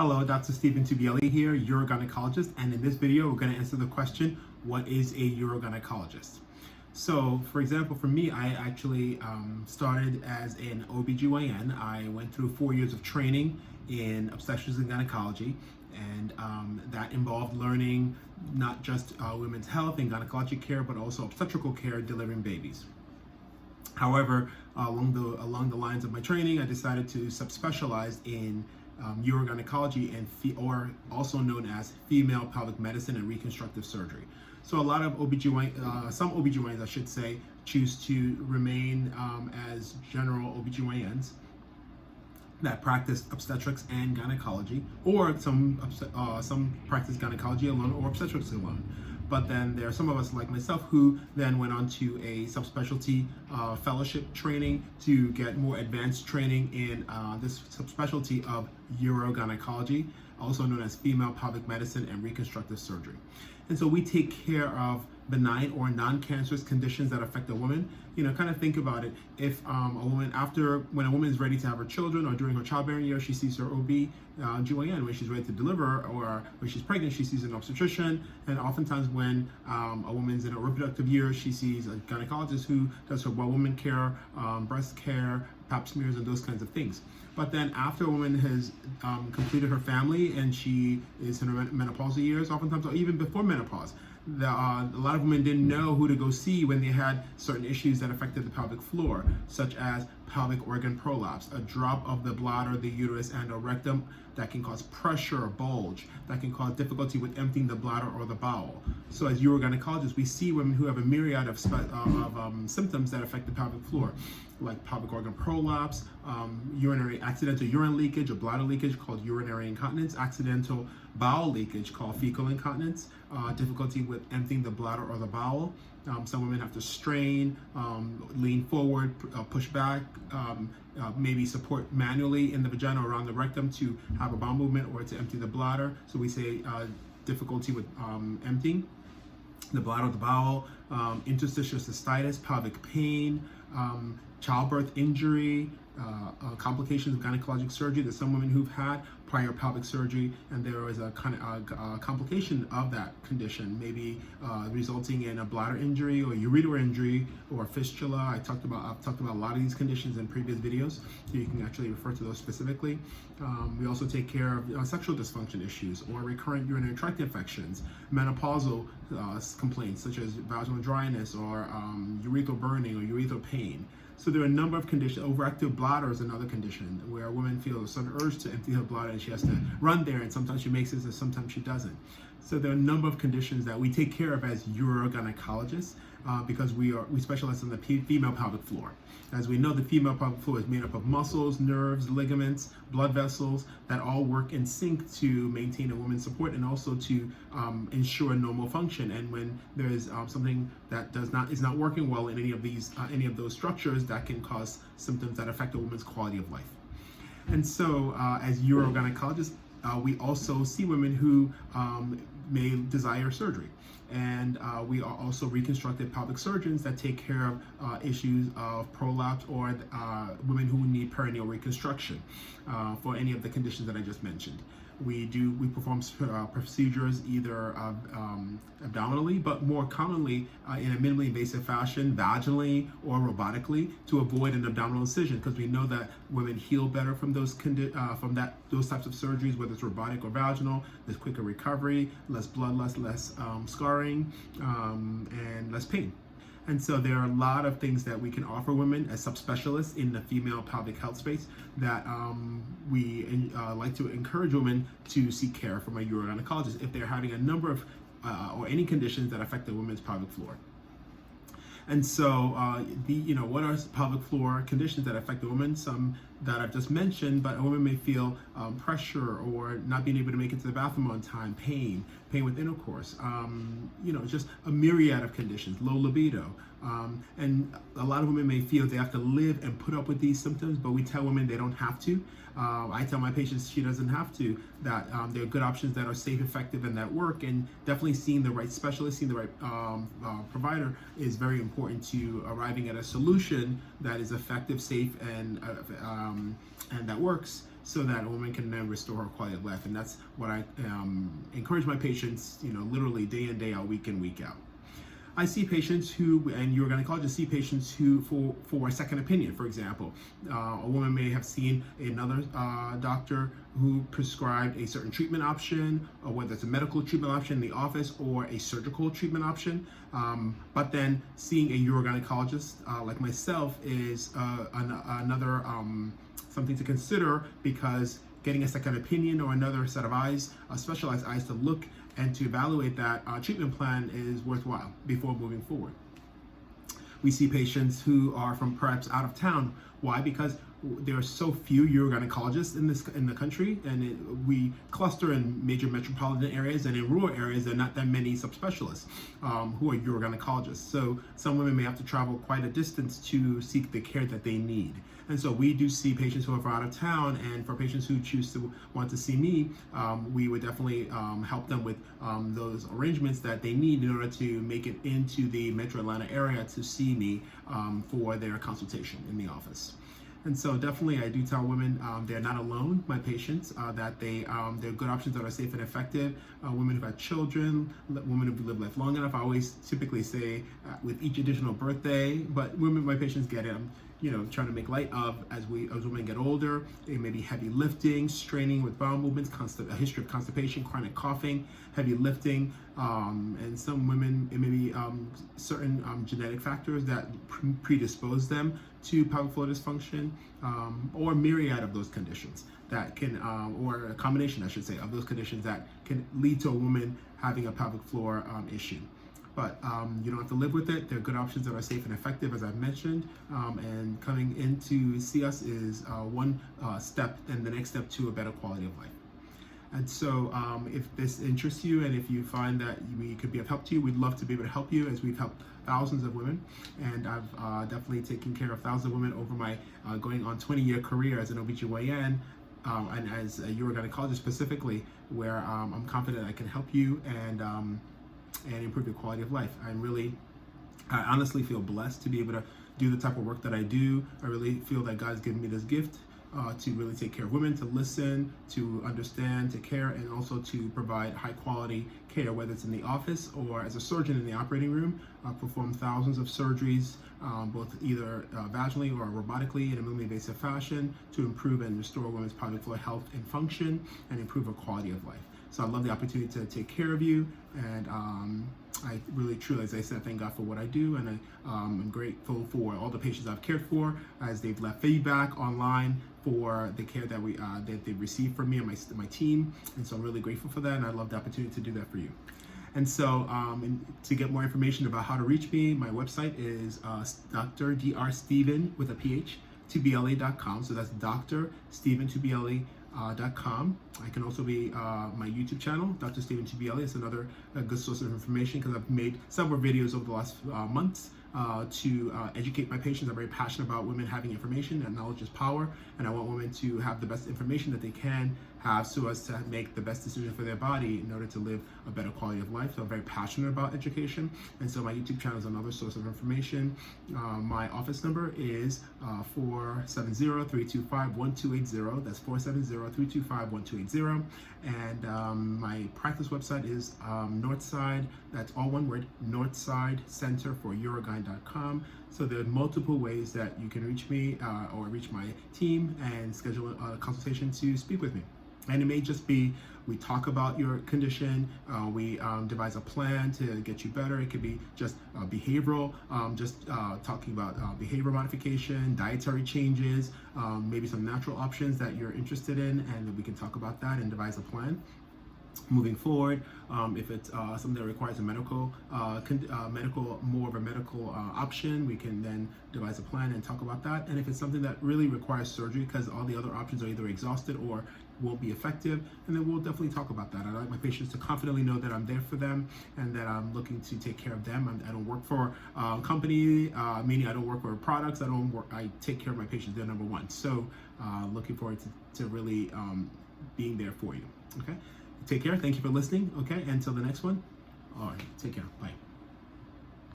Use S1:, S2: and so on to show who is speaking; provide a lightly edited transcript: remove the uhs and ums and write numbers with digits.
S1: Hello, Dr. Tugbiyele here, Urogynecologist, and in this video we're going to answer the question, what is a urogynecologist? So, for example, for me, I actually started as an OBGYN. I went through 4 years of training in obstetrics and gynecology, and that involved learning not just women's health and gynecologic care, but also obstetrical care, delivering babies. However, along the lines of my training, I decided to subspecialize in urogynecology or also known as female pelvic medicine and reconstructive surgery. So a lot of some OBGYNs, I should say, choose to remain as general OBGYNs that practice obstetrics and gynecology, or some practice gynecology alone or obstetrics alone. But then there are some of us like myself who then went on to a subspecialty fellowship training to get more advanced training in this subspecialty of urogynecology, also known as female pelvic medicine and reconstructive surgery. And so we take care of benign or non-cancerous conditions that affect a woman. You know, kind of think about it. If when a woman is ready to have her children or during her childbearing years, she sees her OB/GYN. When she's ready to deliver or when she's pregnant, she sees an obstetrician. And oftentimes when a woman's in her reproductive years, she sees a gynecologist who does her woman care, breast care, pap smears, and those kinds of things. But then after a woman has completed her family and she is in her menopausal years, oftentimes, or even before menopause, a lot of women didn't know who to go see when they had certain issues that affected the pelvic floor, such as pelvic organ prolapse, a drop of the bladder, the uterus, and or rectum that can cause pressure or bulge, that can cause difficulty with emptying the bladder or the bowel. So as urogynecologists, we see women who have a myriad of symptoms that affect the pelvic floor, like pelvic organ prolapse, accidental urine leakage or bladder leakage called urinary incontinence, accidental bowel leakage called fecal incontinence, difficulty with emptying the bladder or the bowel. Some women have to strain, lean forward, push back, maybe support manually in the vagina or around the rectum to have a bowel movement or to empty the bladder. So we say difficulty with emptying the bladder or the bowel, interstitial cystitis, pelvic pain, childbirth injury, complications of gynecologic surgery. There's some women who've had prior pelvic surgery and there was a kind of complication of that condition, maybe resulting in a bladder injury or ureteral injury or fistula. I've talked about a lot of these conditions in previous videos, so you can actually refer to those specifically. We also take care of sexual dysfunction issues or recurrent urinary tract infections, menopausal complaints such as vaginal dryness or urethral burning or urethral pain. So there are a number of conditions. Overactive bladder is another condition where a woman feels a sudden urge to empty her bladder and she has to run there, and sometimes she makes it and sometimes she doesn't. So there are a number of conditions that we take care of as urogynecologists because we specialize in the female pelvic floor. As we know, the female pelvic floor is made up of muscles, nerves, ligaments, blood vessels that all work in sync to maintain a woman's support and also to ensure normal function. And when there is something that is not working well in any of those structures, that can cause symptoms that affect a woman's quality of life. And so, as urogynecologists, we also see women who may desire surgery. And we are also reconstructive pelvic surgeons that take care of issues of prolapse or women who need perineal reconstruction for any of the conditions that I just mentioned. We perform procedures either abdominally, but more commonly in a minimally invasive fashion, vaginally or robotically, to avoid an abdominal incision, because we know that women heal better from those types of surgeries, whether it's robotic or vaginal. There's quicker recovery, less blood loss, less scarring, and less pain. And so there are a lot of things that we can offer women as subspecialists in the female pelvic health space that we like to encourage women to seek care from a urogynecologist if they're having a number of or any conditions that affect the woman's pelvic floor. And so, what are pelvic floor conditions that affect the woman? Some that I've just mentioned, but a woman may feel pressure or not being able to make it to the bathroom on time, pain with intercourse, just a myriad of conditions, low libido. And a lot of women may feel they have to live and put up with these symptoms, but we tell women they don't have to. I tell my patients she doesn't have to, that there are good options that are safe, effective, and that work, and definitely seeing the right specialist, seeing the right provider is very important to arriving at a solution that is effective, safe, and that works, so that a woman can then restore her quality of life. And that's what I encourage my patients, literally day in, day out, week in, week out. I see patients who, and urogynecologists see patients who, for a second opinion, for example. A woman may have seen another doctor who prescribed a certain treatment option, or whether it's a medical treatment option in the office or a surgical treatment option. But then seeing a urogynecologist like myself is another something to consider, because getting a second opinion or another set of eyes, specialized eyes to look and to evaluate that treatment plan is worthwhile before moving forward. We see patients who are from perhaps out of town. Why? Because there are so few urogynecologists in the country, and we cluster in major metropolitan areas, and in rural areas there are not that many subspecialists who are urogynecologists. So some women may have to travel quite a distance to seek the care that they need. And so we do see patients who are from out of town, and for patients who choose to want to see me, we would definitely help them with those arrangements that they need in order to make it into the Metro Atlanta area to see me for their consultation in the office. And so definitely I do tell women they're not alone, my patients, that they're good options that are safe and effective. Women who've had children, women who've lived life long enough. I always typically say with each additional birthday, but women, my patients get it. Trying to make light of as women get older. It may be heavy lifting, straining with bowel movements, a history of constipation, chronic coughing, heavy lifting, and some women, it may be certain genetic factors that predispose them to pelvic floor dysfunction, or a myriad of those conditions that can, or a combination, I should say, of those conditions that can lead to a woman having a pelvic floor issue. But you don't have to live with it. There are good options that are safe and effective, as I've mentioned. And coming in to see us is one step, and the next step to a better quality of life. And so if this interests you, and if you find that we could be of help to you, we'd love to be able to help you, as we've helped thousands of women. And I've definitely taken care of thousands of women over my going on 20-year career as an OBGYN, and as a urogynecologist specifically, where I'm confident I can help you and improve your quality of life. I honestly feel blessed to be able to do the type of work that I do. I really feel that God's given me this gift to really take care of women, to listen, to understand, to care, and also to provide high quality care, whether it's in the office or as a surgeon in the operating room. I perform thousands of surgeries, both either vaginally or robotically in a minimally invasive fashion, to improve and restore women's pelvic floor health and function and improve her quality of life. So I love the opportunity to take care of you, and I really, truly, as I said, thank God for what I do, and I'm grateful for all the patients I've cared for, as they've left feedback online for the care that they've received from me and my team, and so I'm really grateful for that, and I love the opportunity to do that for you. And so to get more information about how to reach me, my website is Dr. Dr. Steven with a PH, Tugbiyele.com. So that's Dr. Steven Tugbiyele.com. I can also be my YouTube channel, Dr. Steven Tugbiyele. It's another good source of information, because I've made several videos over the last months to educate my patients. I'm very passionate about women having information, and knowledge is power, and I want women to have the best information that they can have, so as to make the best decision for their body in order to live a better quality of life. So I'm very passionate about education, and so my YouTube channel is another source of information. My office number is 470-325-1280. That's 470-325-1280. And my practice website is Northside, that's all one word, Northside Center for Urogyn.com. So there are multiple ways that you can reach me or reach my team and schedule a consultation to speak with me. And it may just be, we talk about your condition, we devise a plan to get you better. It could be just behavioral, talking about behavior modification, dietary changes, maybe some natural options that you're interested in, and we can talk about that and devise a plan moving forward. If it's something that requires a medical option, we can then devise a plan and talk about that. And if it's something that really requires surgery, because all the other options are either exhausted or won't be effective, and then we'll definitely talk about that. I like my patients to confidently know that I'm there for them and that I'm looking to take care of them. I don't work for a company, meaning I don't work for products. I take care of my patients. They're number one. So looking forward to really being there for you. Okay. Take care. Thank you for listening. Okay. Until the next one. All right. Take care. Bye.